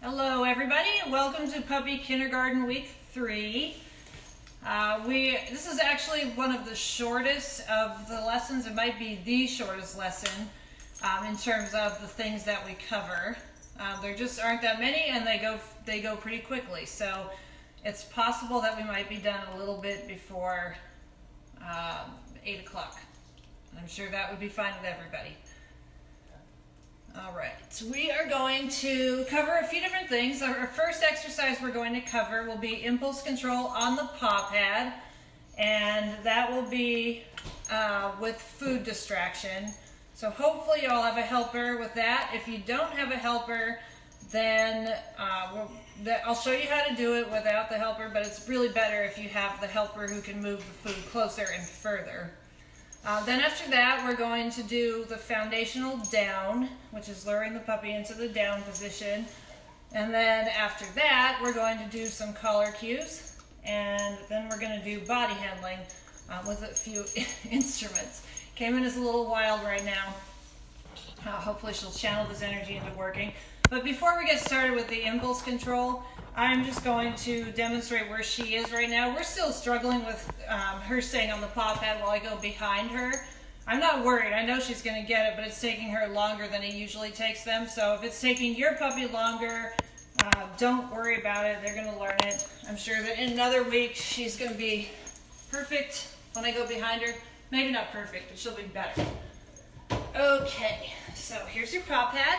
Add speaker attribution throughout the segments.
Speaker 1: Hello everybody, welcome to Puppy Kindergarten Week 3. This is actually one of the shortest of the lessons. It might be the shortest lesson in terms of the things that we cover. There just aren't that many and they go pretty quickly. So it's possible that we might be done a little bit before 8 o'clock. I'm sure that would be fine with everybody. All right, so we are going to cover a few different things. Our first exercise we're going to cover will be impulse control on the Paw Pad, and that will be with food distraction. So hopefully you all have a helper with that. If you don't have a helper, then I'll show you how to do it without the helper, but it's really better if you have the helper who can move the food closer and further. Then after that, we're going to do the foundational down, which is luring the puppy into the down position. And then after that, we're going to do some collar cues. And then we're going to do body handling with a few instruments. Cayman is a little wild right now. Hopefully she'll channel this energy into working. But before we get started with the impulse control, I'm just going to demonstrate where she is right now. We're still struggling with her staying on the Paw Pad while I go behind her. I'm not worried. I know she's going to get it, but it's taking her longer than it usually takes them. So if it's taking your puppy longer, don't worry about it. They're going to learn it. I'm sure that in another week, she's going to be perfect when I go behind her. Maybe not perfect, but she'll be better. Okay, so here's your Paw Pad.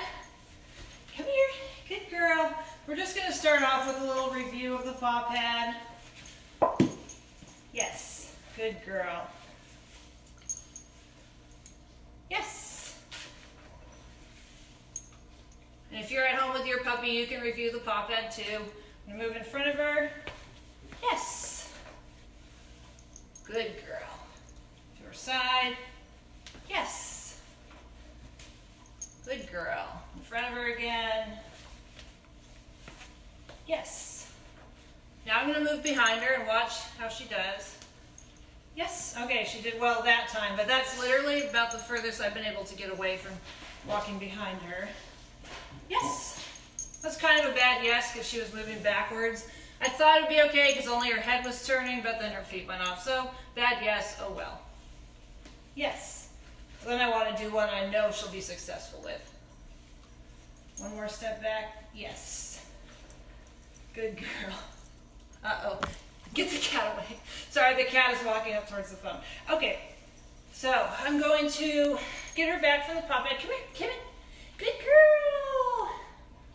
Speaker 1: Come here, good girl. We're just going to start off with a little review of the Paw Pad. Yes, good girl. Yes. And if you're at home with your puppy, you can review the Paw Pad too. I'm going to move in front of her. Yes. Good girl. To her side. Yes. Good girl. In front of her again. Yes. Now I'm going to move behind her and watch how she does. Yes. Okay, she did well that time, but that's literally about the furthest I've been able to get away from walking behind her. Yes. That's kind of a bad yes because she was moving backwards. I thought it'd be okay because only her head was turning, but then her feet went off. So bad yes, oh well. Yes. So then I want to do one I know she'll be successful with. One more step back. Yes. Good girl. Uh-oh. Get the cat away. Sorry, the cat is walking up towards the phone. Okay. So, I'm going to get her back from the Paw Pad. Come here, come in. Good girl.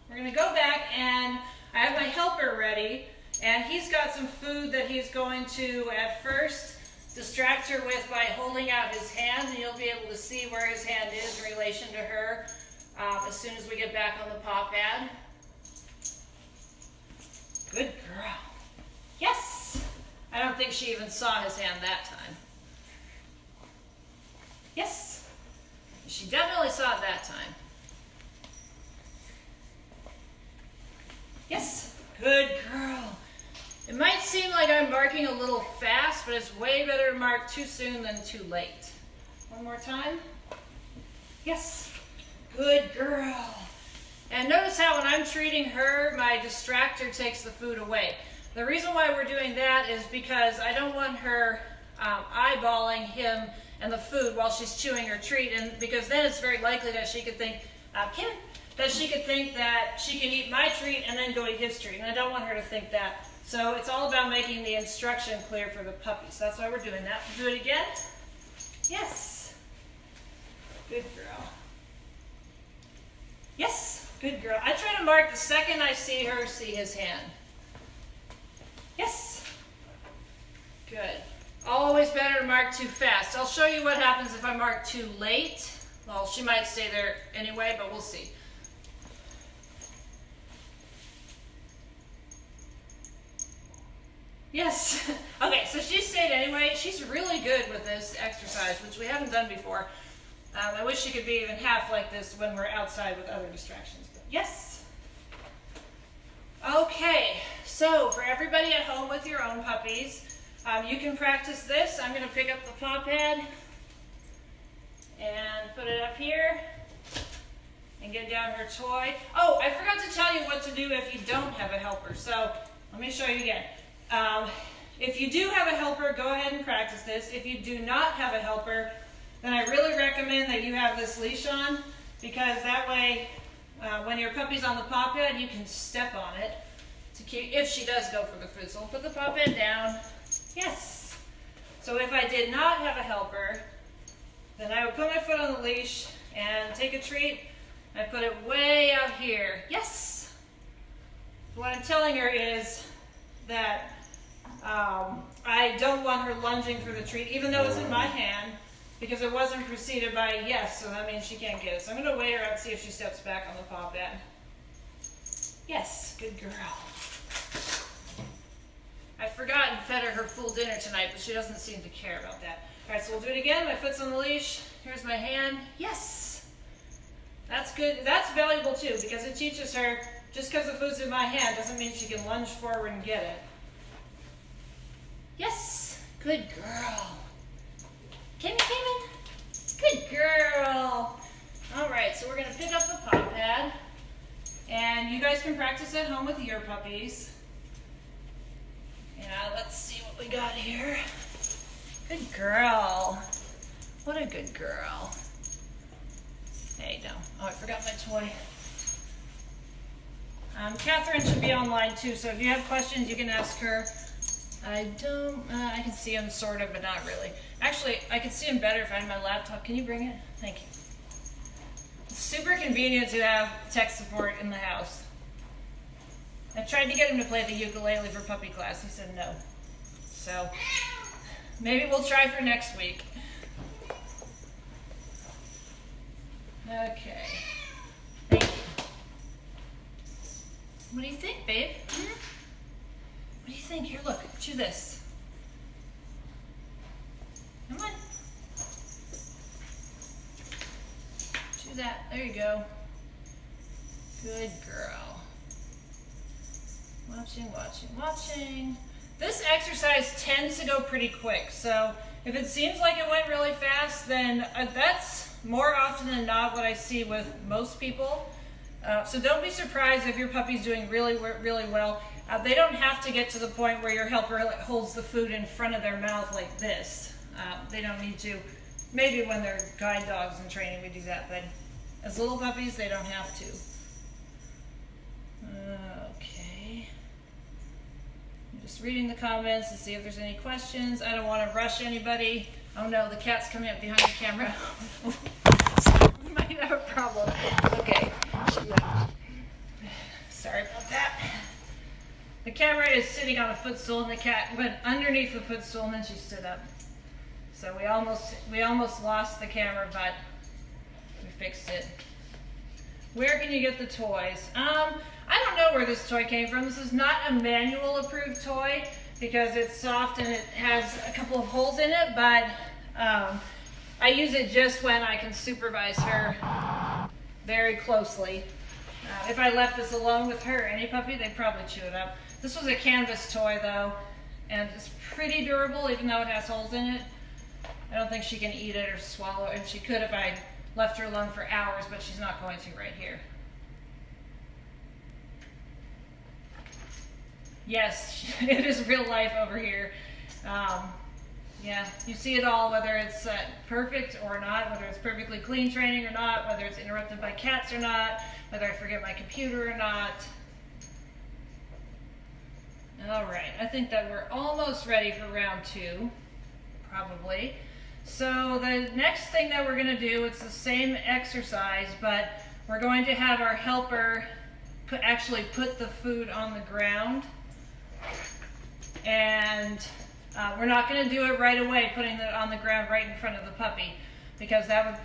Speaker 1: We're going to go back and I have my helper ready. And he's got some food that he's going to, at first, distract her with by holding out his hand. And you'll be able to see where his hand is in relation to her as soon as we get back on the Paw Pad. Good girl. Yes. I don't think she even saw his hand that time. Yes. She definitely saw it that time. Yes. Good girl. It might seem like I'm marking a little fast, but it's way better to mark too soon than too late. One more time. Yes. Good girl. And notice how when I'm treating her, my distractor takes the food away. The reason why we're doing that is because I don't want her eyeballing him and the food while she's chewing her treat, and because then it's very likely that she could think, that she can eat my treat and then go eat his treat, and I don't want her to think that. So it's all about making the instruction clear for the puppy. So that's why we're doing that. Do it again. Yes. Good girl. Yes. Good girl. I try to mark the second I see her see his hand. Yes. Good. Always better to mark too fast. I'll show you what happens if I mark too late. Well, she might stay there anyway, but we'll see. Yes. Okay, so she stayed anyway. She's really good with this exercise, which we haven't done before. I wish she could be even half like this when we're outside with other distractions. But yes. Okay, so for everybody at home with your own puppies, you can practice this. I'm going to pick up the Paw Pad and put it up here and get down her toy. Oh, I forgot to tell you what to do do if you don't have a helper. So let me show you again. If you do have a helper, go ahead and practice this. If you do not have a helper, then I really recommend that you have this leash on, because that way when your puppy's on the paw pad, you can step on it to keep, if she does go for the food. So we'll put the paw pad down. Yes. So if I did not have a helper, then I would put my foot on the leash and take a treat. I put it way out here. Yes. What I'm telling her is that I don't want her lunging for the treat, even though it's in my hand, because it wasn't preceded by a yes, so that means she can't get it. So I'm going to wait her out and see if she steps back on the paw pad. Yes, good girl. I forgot and fed her full dinner tonight, but she doesn't seem to care about that. All right, so we'll do it again. My foot's on the leash. Here's my hand. Yes. That's good. That's valuable too, because it teaches her just because the food's in my hand doesn't mean she can lunge forward and get it. Yes. Good girl. Cayman. Good girl. All right, so we're going to pick up the Paw Pad, and you guys can practice at home with your puppies. Yeah, let's see what we got here. Good girl. What a good girl. Hey, no. Oh, I forgot my toy. Catherine should be online too, so if you have questions, you can ask her. I can see them sort of, but not really. Actually, I can see them better if I had my laptop. Can you bring it? Thank you. It's super convenient to have tech support in the house. I tried to get him to play the ukulele for puppy class. He said no. So maybe we'll try for next week. Okay. Thank you. What do you think, babe? What do you think? Here, look. Chew this. Come on. Chew that. There you go. Good girl. Watching. This exercise tends to go pretty quick, so if it seems like it went really fast, then that's more often than not what I see with most people. So don't be surprised if your puppy's doing really well. They don't have to get to the point where your helper holds the food in front of their mouth like this. They don't need to. Maybe when they're guide dogs in training we do that, but as little puppies they don't have to. Okay. I'm just reading the comments to see if there's any questions. I don't want to rush anybody. Oh no, the cat's coming up behind the camera. We might have a problem. Okay. Sorry about that. The camera is sitting on a footstool, and the cat went underneath the footstool, and then she stood up. So we almost lost the camera, but we fixed it. Where can you get the toys? I don't know where this toy came from. This is not a manual approved toy because it's soft and it has a couple of holes in it, but I use it just when I can supervise her very closely. If I left this alone with her, any puppy, they'd probably chew it up. This was a canvas toy though, and it's pretty durable even though it has holes in it. I don't think she can eat it or swallow it, and she could if I left her alone for hours, but she's not going to right here. Yes, it is real life over here. Yeah, you see it all, whether it's perfect or not, whether it's perfectly clean training or not, whether it's interrupted by cats or not, whether I forget my computer or not. All right, I think that we're almost ready for round 2, probably. So the next thing that we're gonna do, it's the same exercise, but we're going to have our helper actually put the food on the ground. And we're not going to do it right away, putting it on the ground right in front of the puppy, because that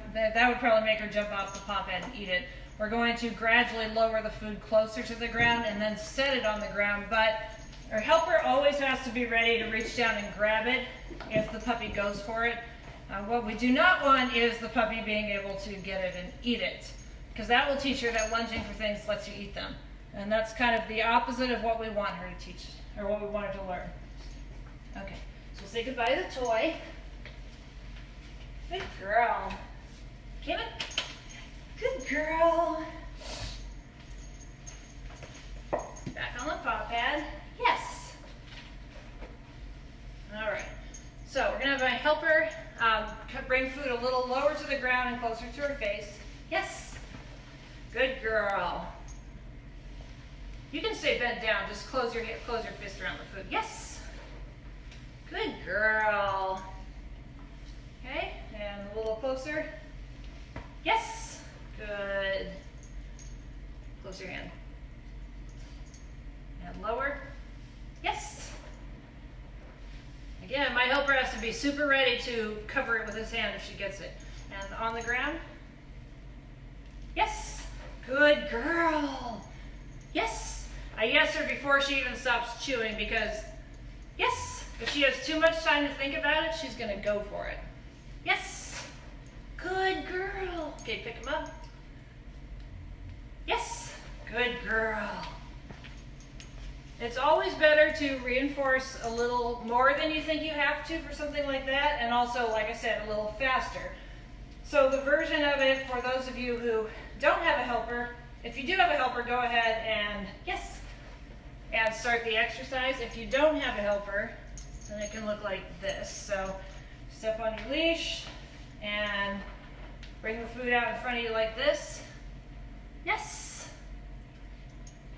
Speaker 1: would probably make her jump off the Paw Pad and eat it. We're going to gradually lower the food closer to the ground and then set it on the ground, but our helper always has to be ready to reach down and grab it if the puppy goes for it. What we do not want is the puppy being able to get it and eat it, because that will teach her that lunging for things lets you eat them. And that's kind of the opposite of what we want her to teach, or what we want her to learn. Okay, so say goodbye to the toy. Good girl. Cayman? Good girl. Pad? Yes. All right. So we're gonna have my helper bring food a little lower to the ground and closer to her face. Yes. Good girl. You can stay bent down. Just close your fist around the food. Yes. Good girl. Okay, and a little closer. Yes. Good. Close your hand. And lower. Yes. Again, my helper has to be super ready to cover it with his hand if she gets it. And on the ground. Yes. Good girl. Yes. I yes her before she even stops chewing because, yes, if she has too much time to think about it, she's going to go for it. Yes. Good girl. Okay, pick him up. Yes. Good girl. It's always better to reinforce a little more than you think you have to for something like that, and also, like I said, a little faster. So the version of it, for those of you who don't have a helper, if you do have a helper, go ahead and, yes, and start the exercise. If you don't have a helper, then it can look like this. So step on your leash and bring the food out in front of you like this. Yes.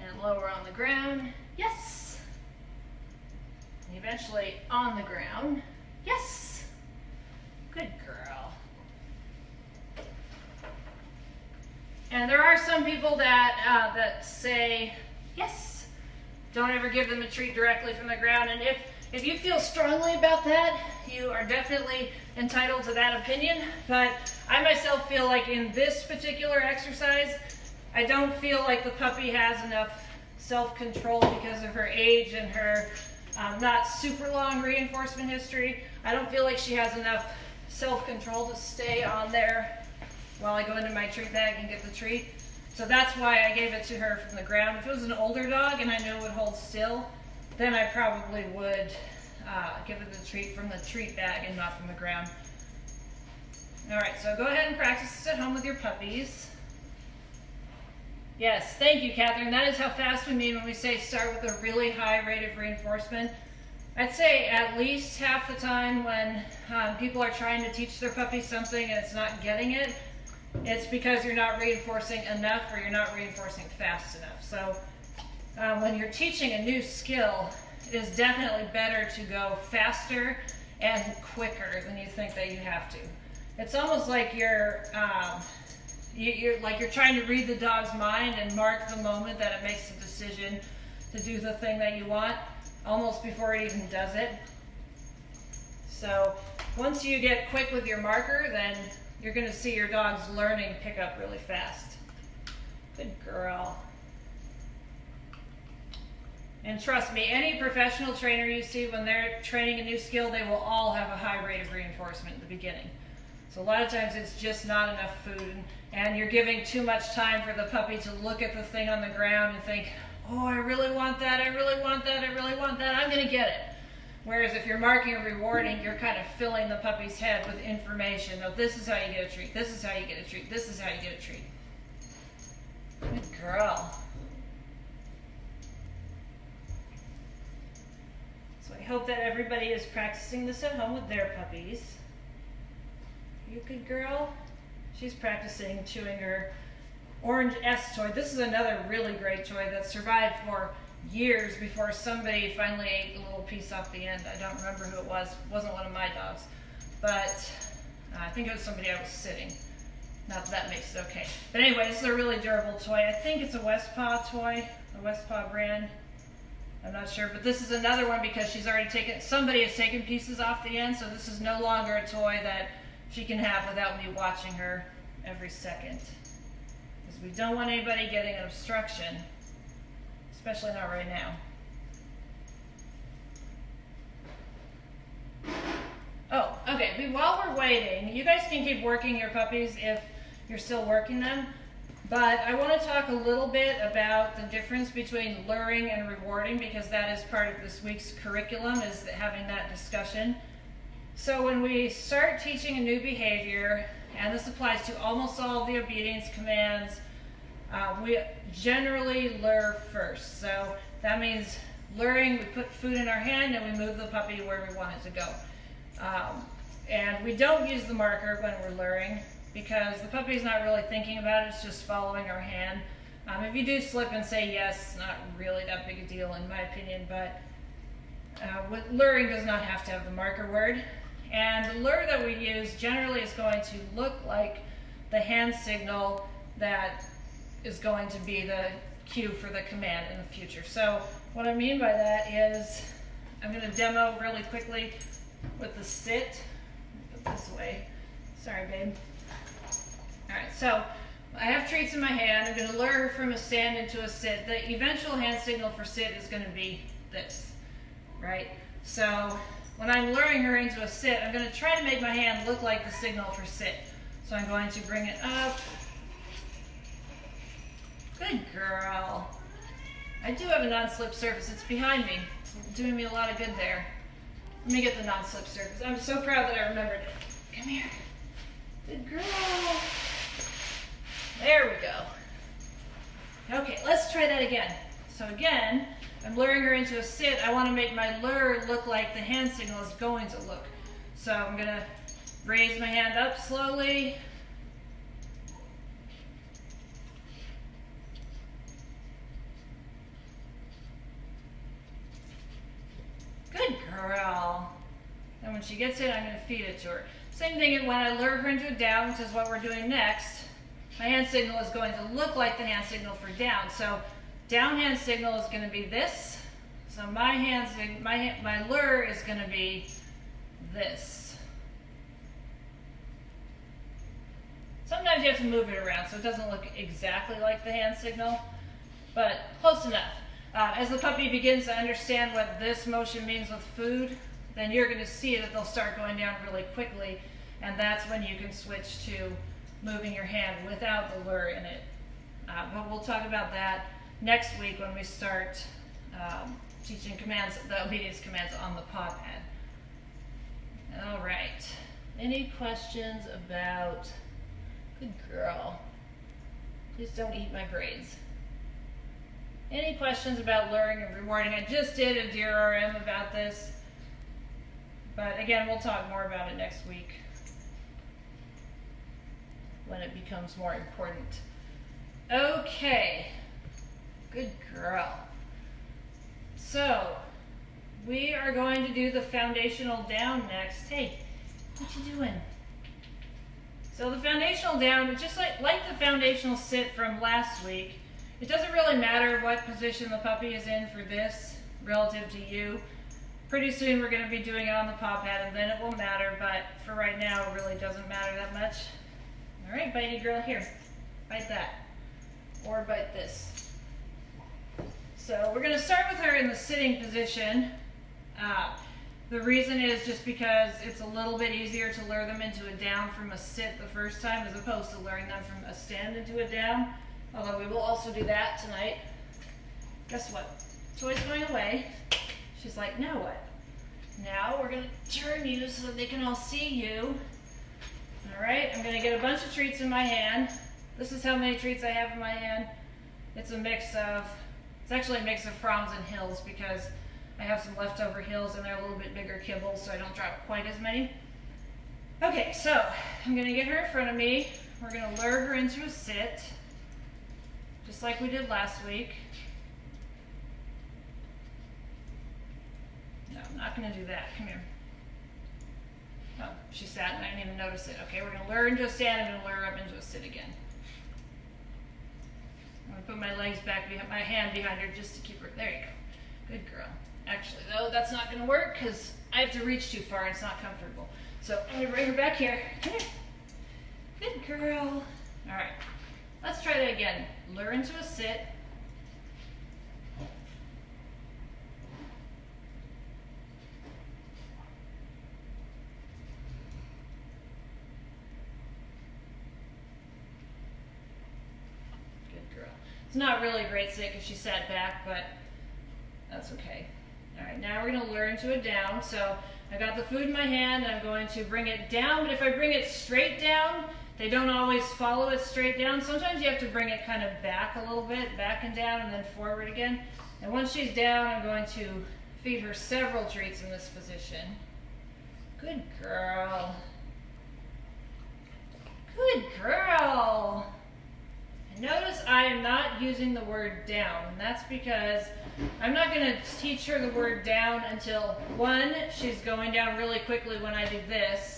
Speaker 1: And lower on the ground. Yes. And eventually on the ground. Yes. Good girl. And there are some people that that say, yes, don't ever give them a treat directly from the ground. And if you feel strongly about that, you are definitely entitled to that opinion. But I myself feel like in this particular exercise, I don't feel like the puppy has enough self-control because of her age and her not super long reinforcement history. I don't feel like she has enough self-control to stay on there while I go into my treat bag and get the treat. So that's why I gave it to her from the ground. If it was an older dog and I knew it would hold still, then I probably would give it the treat from the treat bag and not from the ground. All right, so go ahead and practice this at home with your puppies. Yes, thank you, Catherine. That is how fast we mean when we say start with a really high rate of reinforcement. I'd say at least half the time when people are trying to teach their puppy something and it's not getting it, it's because you're not reinforcing enough or you're not reinforcing fast enough. So when you're teaching a new skill, it is definitely better to go faster and quicker than you think that you have to. It's almost like you're trying to read the dog's mind and mark the moment that it makes the decision to do the thing that you want, almost before it even does it. So once you get quick with your marker, then you're going to see your dog's learning pick up really fast. Good girl. And trust me, any professional trainer you see when they're training a new skill, they will all have a high rate of reinforcement at the beginning. So a lot of times it's just not enough food, and you're giving too much time for the puppy to look at the thing on the ground and think, oh, I really want that, I really want that, I really want that, I'm going to get it. Whereas if you're marking or rewarding, you're kind of filling the puppy's head with information. Oh, this is how you get a treat, this is how you get a treat, this is how you get a treat. Good girl. So I hope that everybody is practicing this at home with their puppies. You a good girl? She's practicing chewing her orange S toy. This is another really great toy that survived for years before somebody finally ate a little piece off the end. I don't remember who it was. It wasn't one of my dogs. But I think it was somebody I was sitting. Not that that makes it okay. But anyway, this is a really durable toy. I think it's a West Paw toy, a West Paw brand. I'm not sure, but this is another one because she's already taken, somebody has taken pieces off the end, so this is no longer a toy that she can have without me watching her every second. Because we don't want anybody getting an obstruction, especially not right now. Oh, okay, while we're waiting, you guys can keep working your puppies if you're still working them, but I want to talk a little bit about the difference between luring and rewarding, because that is part of this week's curriculum, is having that discussion. So when we start teaching a new behavior, and this applies to almost all of the obedience commands, We generally lure first. So that means luring, we put food in our hand and we move the puppy where we want it to go. And we don't use the marker when we're luring because the puppy's not really thinking about it, it's just following our hand. If you do slip and say yes, it's not really that big a deal in my opinion, but luring does not have to have the marker word. And the lure that we use generally is going to look like the hand signal that is going to be the cue for the command in the future. So what I mean by that is, I'm going to demo really quickly with the sit. Put this away. Sorry, babe. All right, so I have treats in my hand. I'm going to lure her from a stand into a sit. The eventual hand signal for sit is going to be this, right? So when I'm luring her into a sit, I'm going to try to make my hand look like the signal for sit. So I'm going to bring it up. Good girl. I do have a non-slip surface. It's behind me. It's doing me a lot of good there. Let me get the non-slip surface. I'm so proud that I remembered it. Come here. Good girl. There we go. Okay, let's try that again. So again, I'm luring her into a sit. I want to make my lure look like the hand signal is going to look. So I'm going to raise my hand up slowly. Good girl. And when she gets it, I'm going to feed it to her. Same thing when I lure her into a down, which is what we're doing next. My hand signal is going to look like the hand signal for down. So down hand signal is going to be this. So my lure is going to be this. Sometimes you have to move it around so it doesn't look exactly like the hand signal, but close enough. As the puppy begins to understand what this motion means with food, then you're going to see that they'll start going down really quickly, and that's when you can switch to moving your hand without the lure in it. But we'll talk about that next week when we start teaching commands, the obedience commands on the Paw Pad. All right. Any questions about, good girl, please don't eat my braids. Any questions about luring and rewarding? I just did a DRRM about this, but again, we'll talk more about it next week when it becomes more important. Okay, good girl. So, we are going to do the foundational down next. Hey, what you doing? So the foundational down, just like the foundational sit from last week, it doesn't really matter what position the puppy is in for this relative to you. Pretty soon we're going to be doing it on the Paw Pad and then it will matter, but for right now it really doesn't matter that much. All right, bitey girl, here, bite that, or bite this. So we're going to start with her in the sitting position. The reason is just because it's a little bit easier to lure them into a down from a sit the first time as opposed to luring them from a stand into a down. Although we will also do that tonight. Guess what? Toy's going away. She's like, now what? Now we're going to turn you so that they can all see you. All right, I'm going to get a bunch of treats in my hand. This is how many treats I have in my hand. It's actually a mix of Froms and Hills because I have some leftover Hills and they're a little bit bigger kibbles, so I don't drop quite as many. Okay, so I'm going to get her in front of me. We're going to lure her into a sit, just like we did last week. No, I'm not going to do that. Come here. Oh, she sat and I didn't even notice it. Okay, we're going to lure her into a stand. I'm going to lure her up into a sit again. I'm going to put my legs back behind, my hand behind her just to keep her. There you go. Good girl. Actually, though, that's not going to work because I have to reach too far and it's not comfortable. So I'm going to bring her back here. Come here. Good girl. All right. Let's try that again. Lure into a sit. Good girl. It's not really a great sit because she sat back, but that's okay. All right, now we're going to lure into a down. So I got the food in my hand. I'm going to bring it down, but if I bring it straight down, They don't always follow it straight down. Sometimes you have to bring it kind of back a little bit, back and down, and then forward again. And once she's down, I'm going to feed her several treats in this position. Good girl. Good girl. And notice I am not using the word down. And that's because I'm not going to teach her the word down until 1, she's going down really quickly when I do this.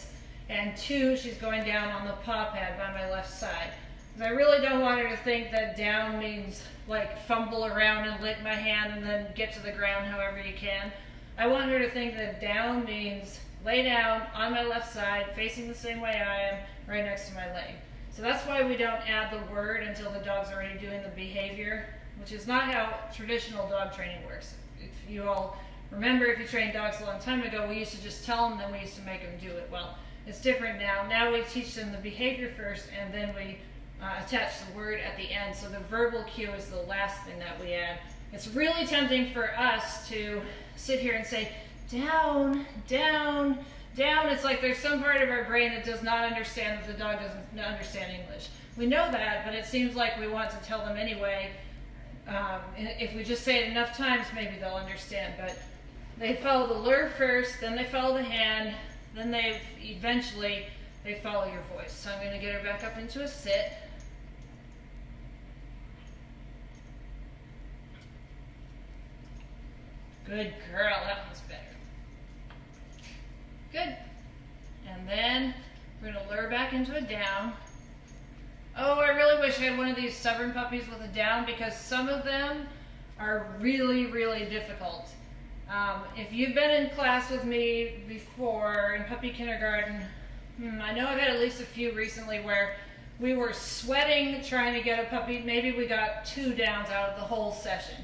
Speaker 1: And 2, she's going down on the paw pad by my left side. Because I really don't want her to think that down means like fumble around and lick my hand and then get to the ground however you can. I want her to think that down means lay down on my left side, facing the same way I am, right next to my leg. So that's why we don't add the word until the dog's already doing the behavior, which is not how traditional dog training works. If you all remember, if you trained dogs a long time ago, we used to just tell them, then we used to make them do it. Well, it's different now. Now we teach them the behavior first, and then we attach the word at the end. So the verbal cue is the last thing that we add. It's really tempting for us to sit here and say, down, down, down. It's like there's some part of our brain that does not understand that the dog doesn't understand English. We know that, but it seems like we want to tell them anyway. If we just say it enough times, maybe they'll understand. But they follow the lure first, then they follow the hand, then they follow your voice. So I'm going to get her back up into a sit. Good girl, that one's better. Good. And then we're going to lure back into a down. Oh, I really wish I had one of these stubborn puppies with a down, because some of them are really, really difficult. If you've been in class with me before in puppy kindergarten, I know I've had at least a few recently where we were sweating trying to get a puppy. Maybe we got 2 downs out of the whole session.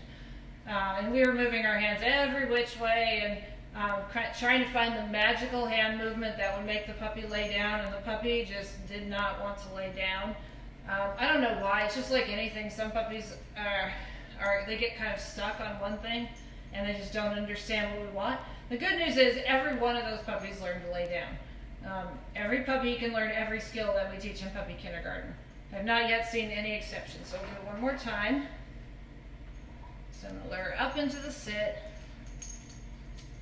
Speaker 1: And we were moving our hands every which way and trying to find the magical hand movement that would make the puppy lay down, and the puppy just did not want to lay down. I don't know why. It's just like anything. Some puppies they get kind of stuck on one thing and they just don't understand what we want. The good news is every one of those puppies learn to lay down. Every puppy can learn every skill that we teach in puppy kindergarten. I've not yet seen any exceptions. So we'll do it one more time. So I'm going to lure her up into the sit.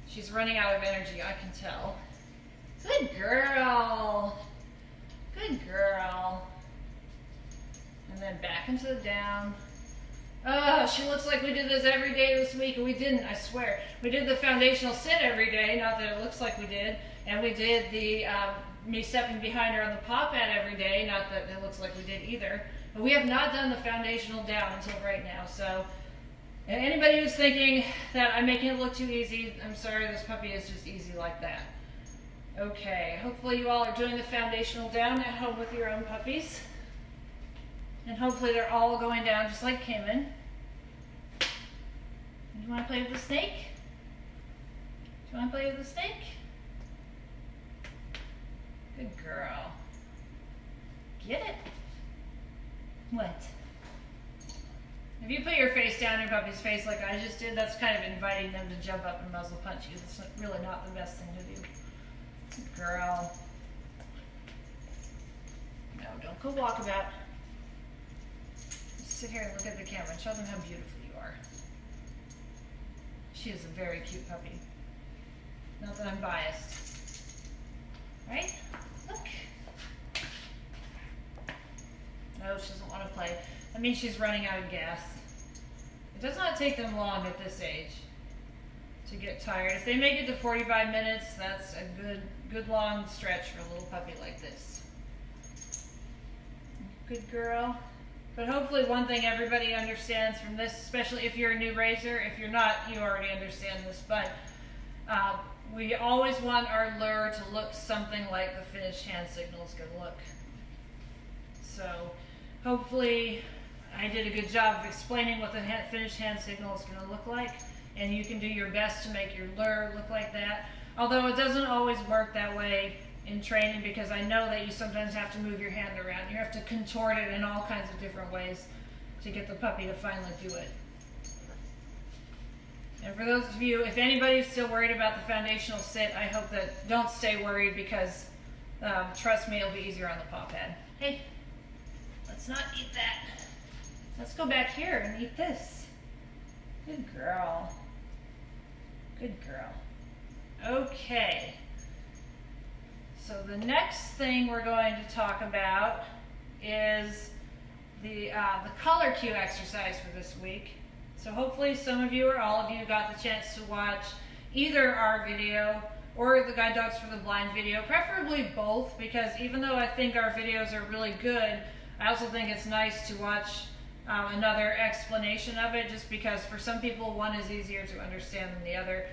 Speaker 1: She's running out of energy, I can tell. Good girl. Good girl. And then back into the down. Oh, she looks like we did this every day this week, and we didn't, I swear. We did the foundational sit every day, not that it looks like we did. And we did the me stepping behind her on the paw pad every day, not that it looks like we did either. But we have not done the foundational down until right now. So anybody who's thinking that I'm making it look too easy, I'm sorry, this puppy is just easy like that. Okay, hopefully you all are doing the foundational down at home with your own puppies. And hopefully they're all going down just like Cayman. Do you want to play with the snake? Do you want to play with the snake? Good girl. Get it? What? If you put your face down in your puppy's face like I just did, that's kind of inviting them to jump up and muzzle punch you. That's really not the best thing to do. Good girl. No, don't go walkabout. Sit here and look at the camera and show them how beautiful you are. She is a very cute puppy. Not that I'm biased. Right? Look. No, she doesn't want to play. That means she's running out of gas. It does not take them long at this age to get tired. If they make it to 45 minutes, that's a good long stretch for a little puppy like this. Good girl. But hopefully one thing everybody understands from this, especially if you're a new raiser, if you're not, you already understand this, but we always want our lure to look something like the finished hand signal is going to look. So hopefully I did a good job of explaining what the finished hand signal is going to look like, and you can do your best to make your lure look like that. Although it doesn't always work that way in training, because I know that you sometimes have to move your hand around. You have to contort it in all kinds of different ways to get the puppy to finally do it. And for those of you, if anybody's still worried about the foundational sit, I hope that don't stay worried, because trust me, it'll be easier on the paw pad. Hey, let's not eat that. Let's go back here and eat this. Good girl. Good girl. Okay. So the next thing we're going to talk about is the color cue exercise for this week. So hopefully some of you or all of you got the chance to watch either our video or the Guide Dogs for the Blind video, preferably both, because even though I think our videos are really good, I also think it's nice to watch another explanation of it, just because for some people one is easier to understand than the other.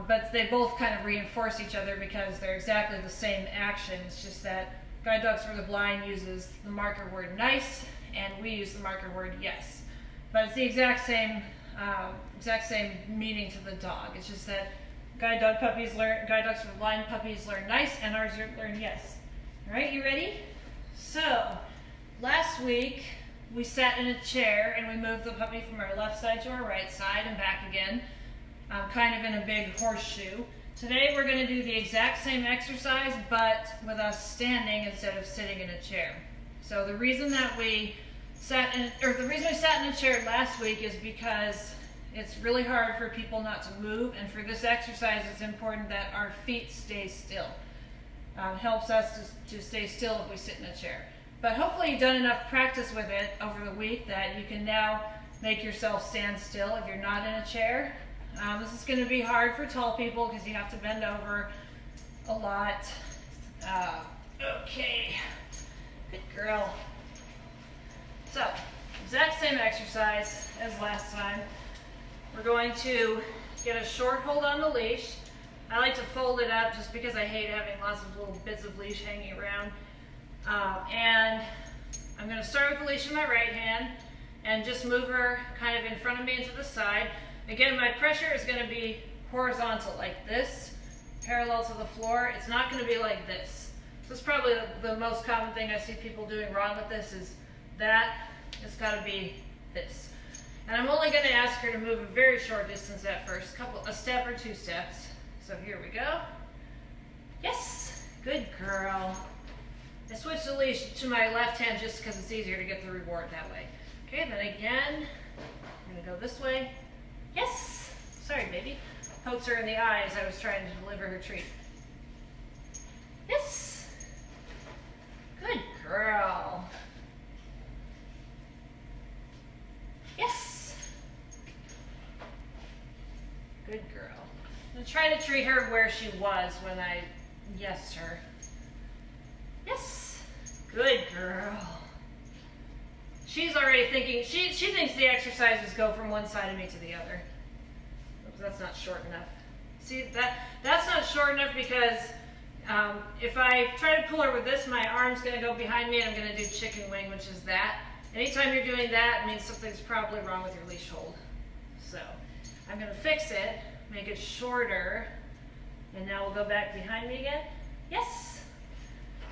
Speaker 1: But they both kind of reinforce each other because they're exactly the same action. It's just that Guide Dogs for the Blind uses the marker word nice, and we use the marker word yes. But it's the exact same meaning to the dog. It's just that Guide Dogs for the Blind puppies learn nice, and ours learn yes. All right, you ready? So, last week we sat in a chair and we moved the puppy from our left side to our right side and back again, kind of in a big horseshoe. Today we're going to do the exact same exercise, but with us standing instead of sitting in a chair. So the reason we sat in a chair last week is because it's really hard for people not to move, and for this exercise it's important that our feet stay still. Helps us to stay still if we sit in a chair. But hopefully you've done enough practice with it over the week that you can now make yourself stand still if you're not in a chair. This is going to be hard for tall people because you have to bend over a lot. Okay, good girl. So, exact same exercise as last time. We're going to get a short hold on the leash. I like to fold it up just because I hate having lots of little bits of leash hanging around. And I'm going to start with the leash in my right hand and just move her kind of in front of me and to the side. Again, my pressure is going to be horizontal like this, parallel to the floor. It's not going to be like this. This is probably the most common thing I see people doing wrong with this is that. It's got to be this. And I'm only going to ask her to move a very short distance at first, a step or two steps. So here we go. Yes, good girl. I switched the leash to my left hand just because it's easier to get the reward that way. Okay, then again, I'm going to go this way. Yes! Sorry, baby. Pokes her in the eye as I was trying to deliver her treat. Yes! Good girl. Yes! Good girl. I'm trying to treat her where she was when I yesed her. Yes! Good girl. She's already thinking, she thinks the exercises go from one side of me to the other. Oops, that's not short enough. See, that's not short enough because if I try to pull her with this, my arm's going to go behind me and I'm going to do chicken wing, which is that. Anytime you're doing that, it means something's probably wrong with your leash hold. So, I'm going to fix it, make it shorter, and now we'll go back behind me again. Yes!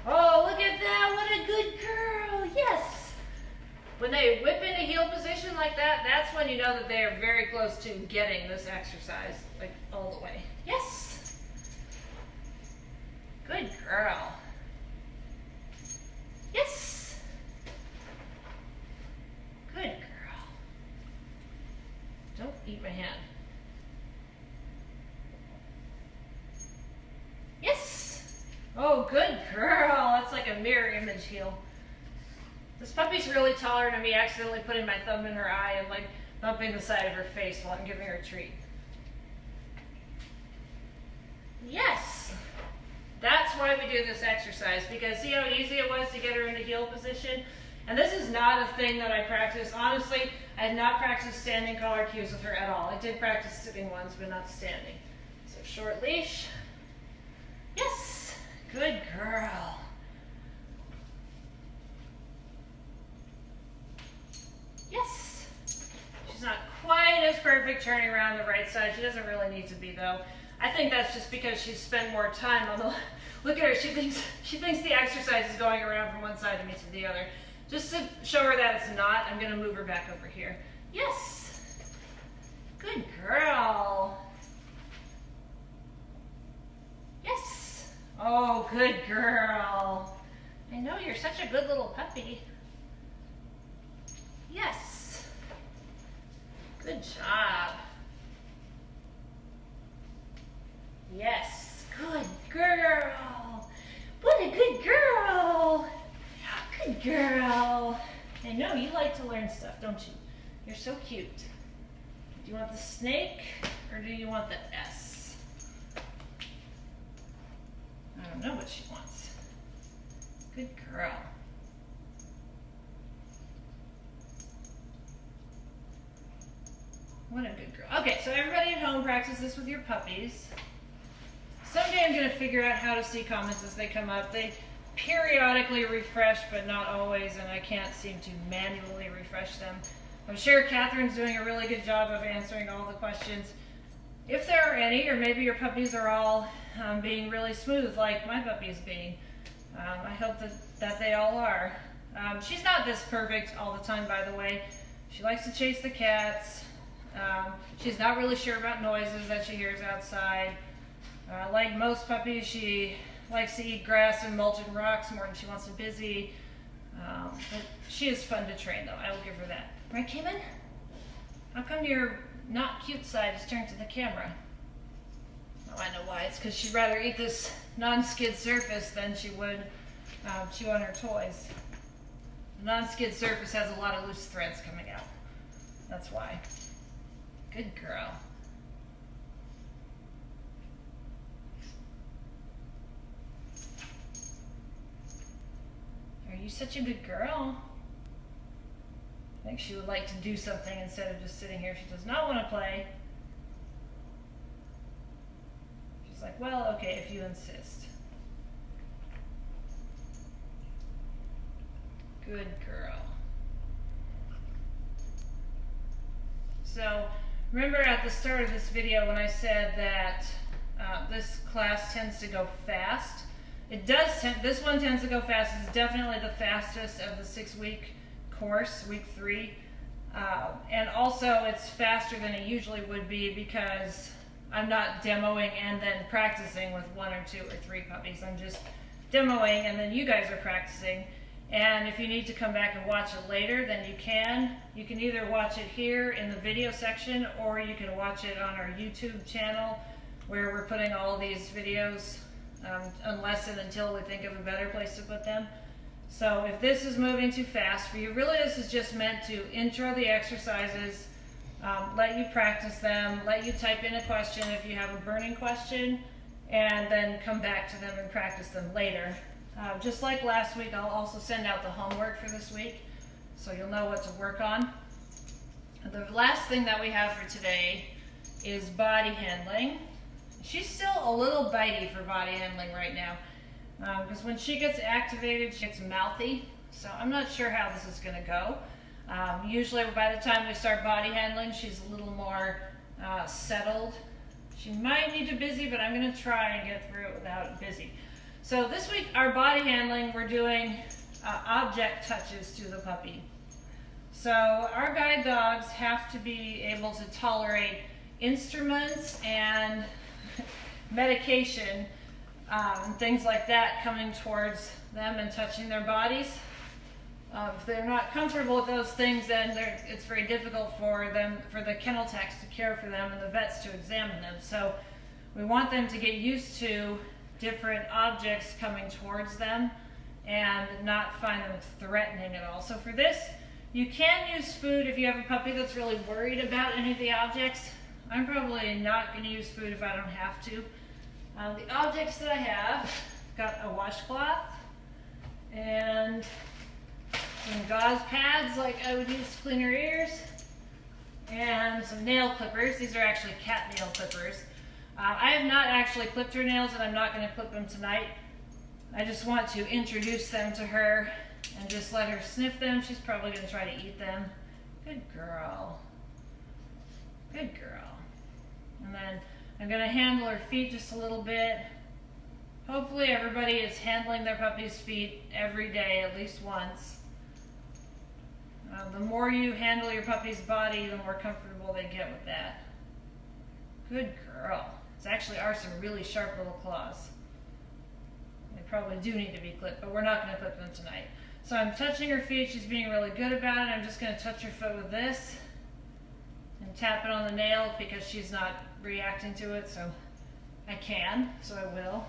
Speaker 1: Oh, look at that! What a good girl! Yes! When they whip into heel position like that, that's when you know that they are very close to getting this exercise, like all the way. Yes! Good girl. Yes! Good girl. Don't eat my hand. Yes! Oh, good girl. That's like a mirror image heel. This puppy's really tolerant of me accidentally putting my thumb in her eye and like bumping the side of her face while I'm giving her a treat. Yes! That's why we do this exercise, because see how easy it was to get her into heel position? And this is not a thing that I practice. Honestly, I have not practiced standing collar cues with her at all. I did practice sitting ones, but not standing. So short leash. Yes! Good girl. Yes! She's not quite as perfect turning around the right side. She doesn't really need to be though. I think that's just because she's spent more time on the, look at her, she thinks the exercise is going around from one side of me to the other. Just to show her that it's not, I'm gonna move her back over here. Yes! Good girl. Yes! Oh, good girl. I know, you're such a a good little puppy. Yes. Good job. Yes. Good girl. What a good girl. Good girl. I know you like to learn stuff, don't you? You're so cute. Do you want the snake or do you want the S? I don't know what she wants. Good girl. What a good girl. Okay, so everybody at home practice this with your puppies. Someday I'm going to figure out how to see comments as they come up. They periodically refresh, but not always, and I can't seem to manually refresh them. I'm sure Catherine's doing a really good job of answering all the questions. If there are any, or maybe your puppies are all being really smooth like my puppy is being. I hope that they all are. She's not this perfect all the time, by the way. She likes to chase the cats. She's not really sure about noises that she hears outside. Like most puppies, she likes to eat grass and mulch and rocks more than she wants to busy. But she is fun to train, though. I will give her that. Right, Cayman? How come your not cute side is turned to the camera? Oh, I know why. It's because she'd rather eat this non-skid surface than she would chew on her toys. The non-skid surface has a lot of loose threads coming out. That's why. Good girl. Are you such a good girl? I think she would like to do something instead of just sitting here. She does not want to play. She's like, well, okay, if you insist. Good girl. So, remember at the start of this video when I said that this class tends to go fast? It does this one tends to go fast. It's definitely the fastest of the 6-week course, week 3. And also it's faster than it usually would be because I'm not demoing and then practicing with 1 or 2 or 3 puppies. I'm just demoing and then you guys are practicing. And if you need to come back and watch it later, then you can. You can either watch it here in the video section or you can watch it on our YouTube channel where we're putting all these videos unless and until we think of a better place to put them. So if this is moving too fast for you, really this is just meant to intro the exercises, let you practice them, let you type in a question if you have a burning question, and then come back to them and practice them later. Just like last week, I'll also send out the homework for this week, so you'll know what to work on. The last thing that we have for today is body handling. She's still a little bitey for body handling right now, because when she gets activated, she gets mouthy, so I'm not sure how this is going to go. Usually by the time we start body handling, she's a little more settled. She might need to busy, but I'm going to try and get through it without busy. So this week, our body handling, we're doing object touches to the puppy. So our guide dogs have to be able to tolerate instruments and medication, things like that coming towards them and touching their bodies. If they're not comfortable with those things, then it's very difficult for them, for the kennel techs to care for them and the vets to examine them. So we want them to get used to different objects coming towards them and not find them threatening at all. So for this, you can use food if you have a puppy that's really worried about any of the objects. I'm probably not going to use food if I don't have to. The objects that I have, got a washcloth and some gauze pads like I would use to clean her ears, and some nail clippers. These are actually cat nail clippers. I have not actually clipped her nails and I'm not going to clip them tonight. I just want to introduce them to her and just let her sniff them. She's probably going to try to eat them. Good girl. Good girl. And then I'm going to handle her feet just a little bit. Hopefully everybody is handling their puppy's feet every day at least once. The more you handle your puppy's body, the more comfortable they get with that. Good girl. These actually are some really sharp little claws. They probably do need to be clipped, but we're not going to clip them tonight. So I'm touching her feet. She's being really good about it. I'm just going to touch her foot with this and tap it on the nail because she's not reacting to it, so I can, so I will.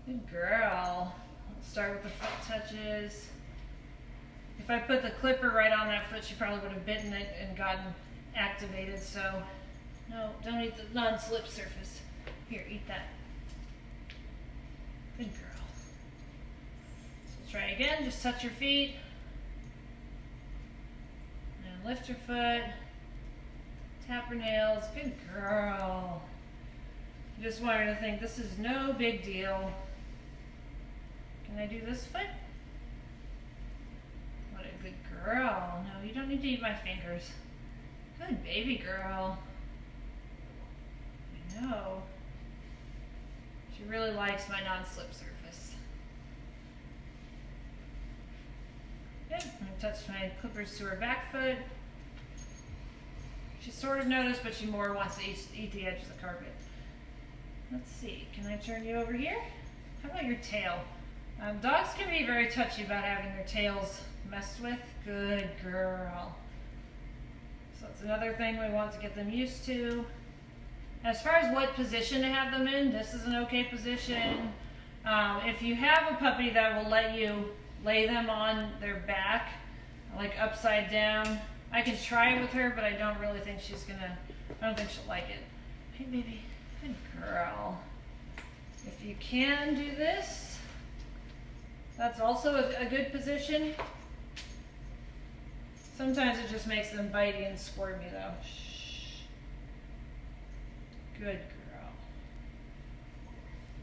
Speaker 1: Good girl. Let's start with the foot touches. If I put the clipper right on that foot, she probably would have bitten it and gotten activated, so no, don't eat the non-slip surface. Here, eat that. Good girl. So try again, just touch your feet. And lift her foot. Tap her nails. Good girl. I just want her to think this is no big deal. Can I do this foot? What a good girl. No, you don't need to eat my fingers. Good baby girl. I know. She really likes my non-slip surface. Good. I'm going to touch my clippers to her back foot. She sort of noticed, but she more wants to eat the edge of the carpet. Let's see. Can I turn you over here? How about your tail? Dogs can be very touchy about having their tails messed with. Good girl. So that's another thing we want to get them used to. As far as what position to have them in, this is an okay position. If you have a puppy that will let you lay them on their back, like upside down, I can try it with her, but I don't really think I don't think she'll like it. Hey baby, good girl. If you can do this, that's also a good position. Sometimes it just makes them bitey and squirmy though. Shh. Good girl.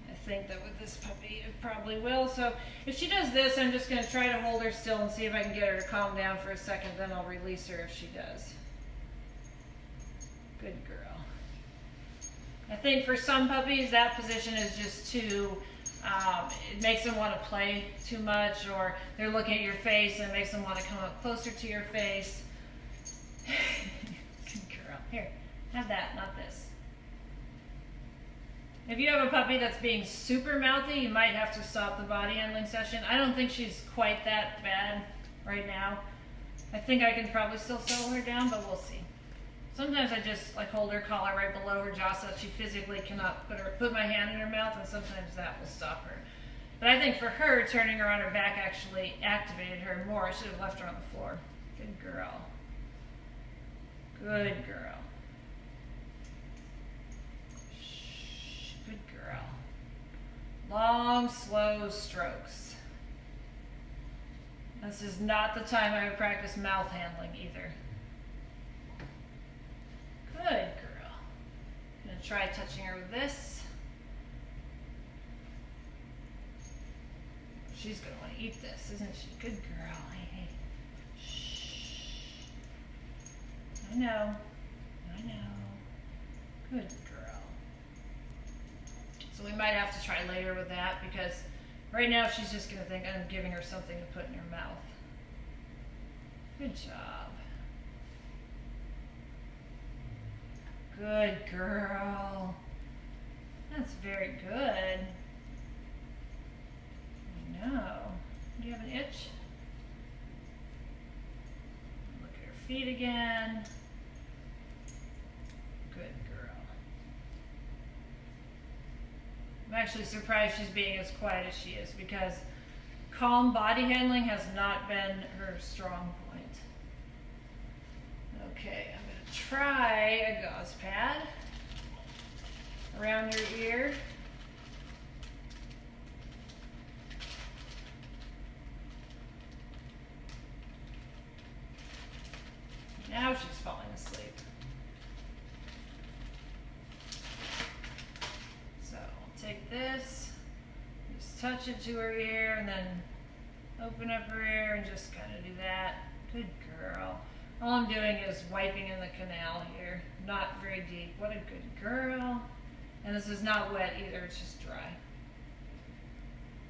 Speaker 1: I think that with this puppy it probably will. So if she does this, I'm just going to try to hold her still and see if I can get her to calm down for a second, then I'll release her if she does. Good girl. I think for some puppies that position is just too, it makes them want to play too much, or they're looking at your face and it makes them want to come up closer to your face. Good girl. Here, have that, not this. If you have a puppy that's being super mouthy, you might have to stop the body handling session. I don't think she's quite that bad right now. I think I can probably still settle her down, but we'll see. Sometimes I just hold her collar right below her jaw so that she physically cannot put my hand in her mouth, and sometimes that will stop her. But I think for her, turning her on her back actually activated her more. I should have left her on the floor. Good girl. Good girl. Good girl. Long, slow strokes. This is not the time I would practice mouth handling either. Good girl. I'm going to try touching her with this. She's going to want to eat this, isn't she? Good girl. Hey. Shh. I know. Good girl. So we might have to try later with that because right now she's just going to think I'm giving her something to put in her mouth. Good job. Good girl. That's very good. I know. Do you have an itch? Look at her feet again. Good girl. I'm actually surprised she's being as quiet as she is because calm body handling has not been her strong point. Okay, I'm going to try a gauze pad around her ear. Now she's falling asleep. So I'll take this, just touch it to her ear, and then open up her ear and just kind of do that. Good girl. All I'm doing is wiping in the canal here. Not very deep. What a good girl. And this is not wet either, it's just dry.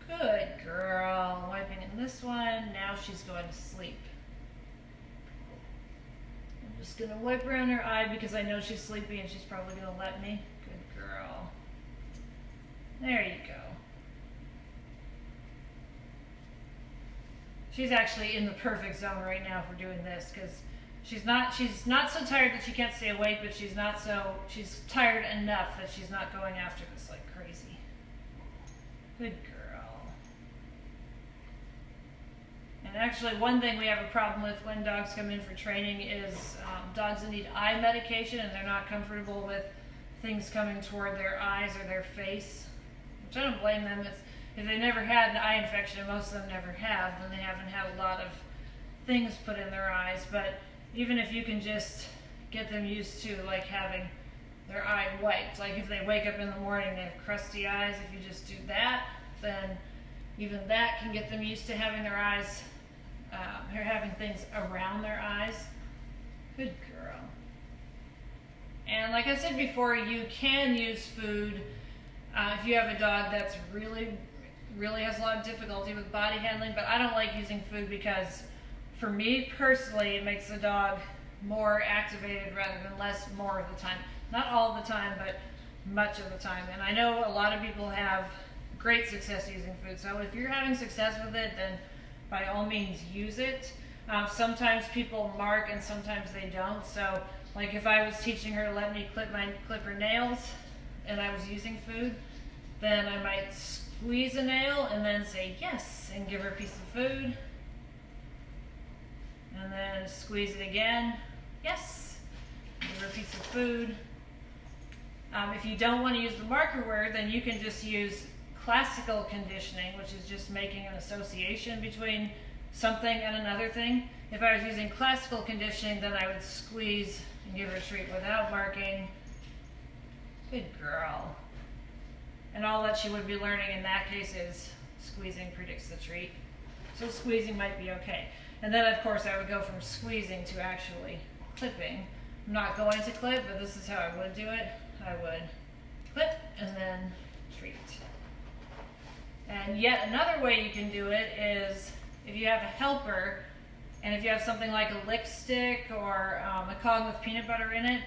Speaker 1: Good girl. Wiping in this one. Now she's going to sleep. I'm just going to wipe around her eye because I know she's sleepy and she's probably going to let me. Good girl. There you go. She's actually in the perfect zone right now for doing this because she's not so tired that she can't stay awake, but she's tired enough that she's not going after this like crazy. Good girl. And actually, one thing we have a problem with when dogs come in for training is dogs that need eye medication and they're not comfortable with things coming toward their eyes or their face, which I don't blame them. If they never had an eye infection, and most of them never have, then they haven't had a lot of things put in their eyes. But even if you can just get them used to like having their eye wiped, like if they wake up in the morning they have crusty eyes, if you just do that, then even that can get them used to having their eyes, or having things around their eyes. Good girl. And like I said before, you can use food if you have a dog that's really has a lot of difficulty with body handling, but I don't like using food because for me personally it makes the dog more activated rather than less more of the time. Not all the time, but much of the time. And I know a lot of people have great success using food, so if you're having success with it, then by all means use it. Sometimes people mark and sometimes they don't, so like if I was teaching her to let me clip her nails and I was using food, then I might squeeze a nail and then say yes and give her a piece of food, and then squeeze it again, yes, give her a piece of food. If you don't want to use the marker word, then you can just use classical conditioning, which is just making an association between something and another thing. If I was using classical conditioning, then I would squeeze and give her a treat without marking. Good girl. And all that she would be learning in that case is squeezing predicts the treat. So squeezing might be okay. And then of course I would go from squeezing to actually clipping. I'm not going to clip, but this is how I would do it. I would clip and then treat. And yet another way you can do it is if you have a helper, and if you have something like a lick stick or a Kong with peanut butter in it,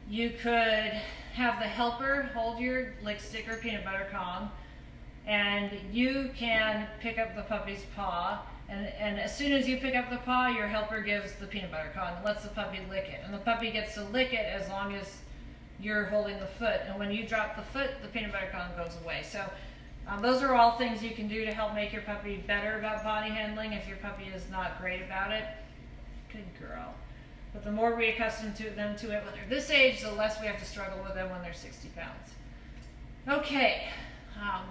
Speaker 1: you could have the helper hold your lick stick or peanut butter Kong, and you can pick up the puppy's paw, and as soon as you pick up the paw, your helper gives the peanut butter Kong, lets the puppy lick it, and the puppy gets to lick it as long as you're holding the foot, and when you drop the foot, the peanut butter Kong goes away. So those are all things you can do to help make your puppy better about body handling if your puppy is not great about it. Good girl. But the more we accustom them to it when they're this age, the less we have to struggle with them when they're 60 pounds. Okay,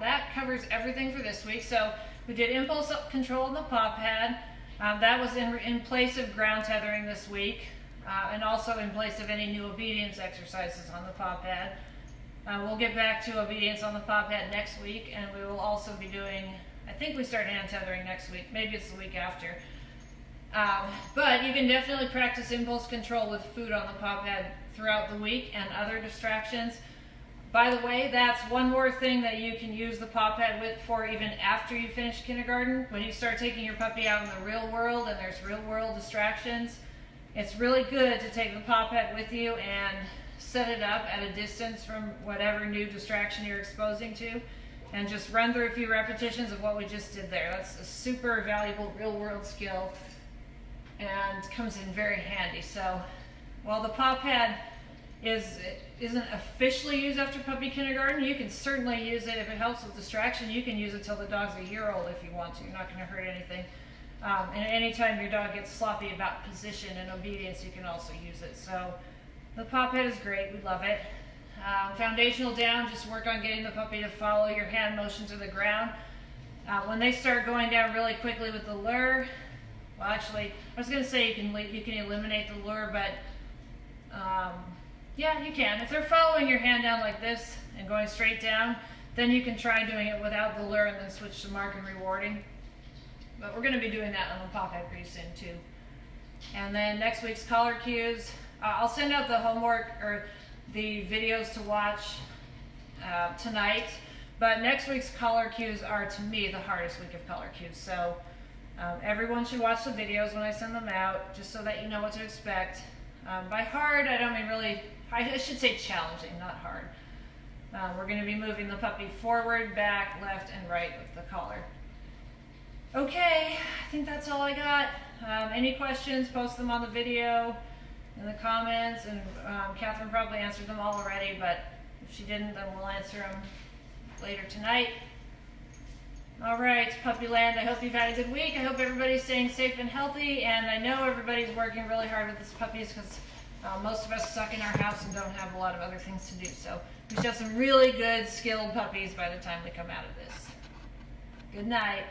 Speaker 1: that covers everything for this week. So we did impulse control in the Paw Pad. That was in place of ground tethering this week, and also in place of any new obedience exercises on the Paw Pad. We'll get back to obedience on the Paw Pad next week, and we will also be doing, I think we start hand tethering next week, maybe it's the week after. But you can definitely practice impulse control with food on the Paw Pad throughout the week and other distractions. By the way, that's one more thing that you can use the Paw Pad for even after you finish kindergarten. When you start taking your puppy out in the real world and there's real world distractions, it's really good to take the Paw Pad with you and set it up at a distance from whatever new distraction you're exposing to, and just run through a few repetitions of what we just did there. That's a super valuable real world skill and comes in very handy. So while the Paw Pad isn't officially used after puppy kindergarten, you can certainly use it if it helps with distraction. You can use it till the dog's a year old if you want to. You're not going to hurt anything. And anytime your dog gets sloppy about position and obedience, you can also use it. So the Paw Pad is great. We love it. Foundational down, just work on getting the puppy to follow your hand motion to the ground. When they start going down really quickly with the lure, well, actually, I was going to say you can eliminate the lure, but yeah, you can. If they're following your hand down like this and going straight down, then you can try doing it without the lure and then switch to mark and rewarding. But we're going to be doing that on the Paw Pad pretty soon too. And then next week's collar cues. I'll send out the homework or the videos to watch tonight. But next week's collar cues are, to me, the hardest week of collar cues. So everyone should watch the videos when I send them out, just so that you know what to expect. By hard, I don't mean really, I should say challenging, not hard. We're going to be moving the puppy forward, back, left, and right with the collar. Okay, I think that's all I got. Any questions, post them on the video in the comments, and Catherine probably answered them all already, but if she didn't, then we'll answer them later tonight. All right, Puppyland, I hope you've had a good week. I hope everybody's staying safe and healthy, and I know everybody's working really hard with these puppies because most of us stuck in our house and don't have a lot of other things to do. So we should have some really good, skilled puppies by the time we come out of this. Good night.